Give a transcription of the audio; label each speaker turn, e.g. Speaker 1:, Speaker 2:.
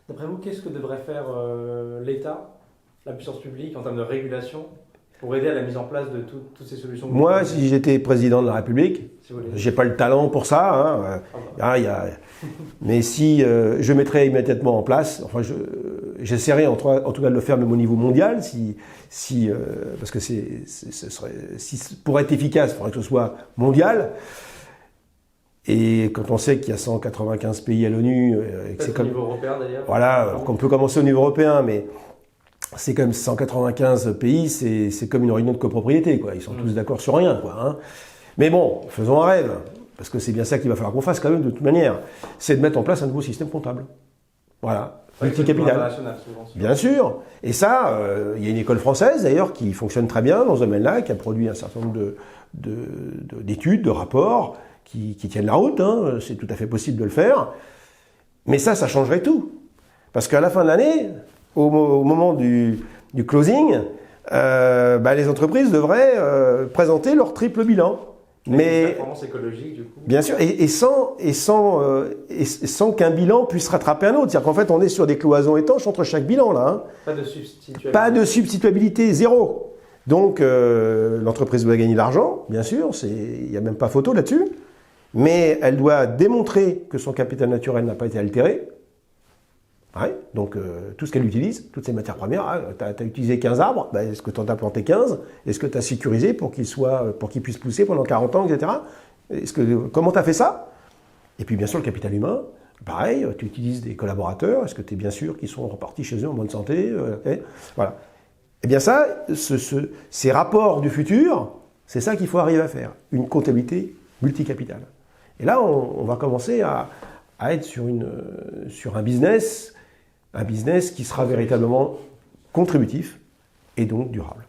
Speaker 1: D'après vous, qu'est-ce que devrait faire l'État, la puissance publique, en termes de régulation, pour aider à la mise en place de toutes ces solutions?
Speaker 2: Moi, si j'étais président de la République,
Speaker 1: si vous voulez.
Speaker 2: j'ai pas le talent pour ça, hein, mais si je mettrais immédiatement en place, enfin j'essaierais en tout cas de le faire même au niveau mondial, parce que pour être efficace, il faudrait que ce soit mondial. Et quand on sait qu'il y a 195 pays à l'ONU,
Speaker 1: c'est comme au niveau européen d'ailleurs.
Speaker 2: Voilà, alors qu'on peut commencer au niveau européen, mais c'est quand même 195 pays, c'est comme une réunion de copropriété, quoi. Ils sont tous d'accord sur rien, quoi. Hein. Mais bon, faisons un rêve, parce que c'est bien ça qu'il va falloir qu'on fasse quand même de toute manière. C'est de mettre en place un nouveau système comptable. Voilà, multicapital. Bien sûr. Et ça, il y a une école française d'ailleurs qui fonctionne très bien dans ce domaine-là, qui a produit un certain nombre d'études, de rapports qui tiennent la route. Hein. C'est tout à fait possible de le faire. Mais ça changerait tout. Parce qu'à la fin de l'année, au moment du closing, les entreprises devraient présenter leur triple bilan.
Speaker 1: Mais performance écologique, du coup.
Speaker 2: Bien sûr, et sans qu'un bilan puisse rattraper un autre. C'est-à-dire qu'en fait, on est sur des cloisons étanches entre chaque bilan, là. Hein.
Speaker 1: Pas de
Speaker 2: substituabilité, zéro. Donc, l'entreprise doit gagner de l'argent, bien sûr, il n'y a même pas photo là-dessus. Mais elle doit démontrer que son capital naturel n'a pas été altéré. Ouais, donc, tout ce qu'elle utilise, toutes ces matières premières, tu as utilisé 15 arbres, est-ce que tu en as planté 15? Est-ce que tu as sécurisé pour qu'ils puissent pousser pendant 40 ans, etc. Comment tu as fait ça? Et puis, bien sûr, le capital humain, pareil, tu utilises des collaborateurs, est-ce que tu es bien sûr qu'ils sont repartis chez eux en bonne santé? Voilà. Eh bien ça, ces rapports du futur, c'est ça qu'il faut arriver à faire, une comptabilité multicapitale. Et là, on va commencer à être sur un business qui sera véritablement contributif et donc durable.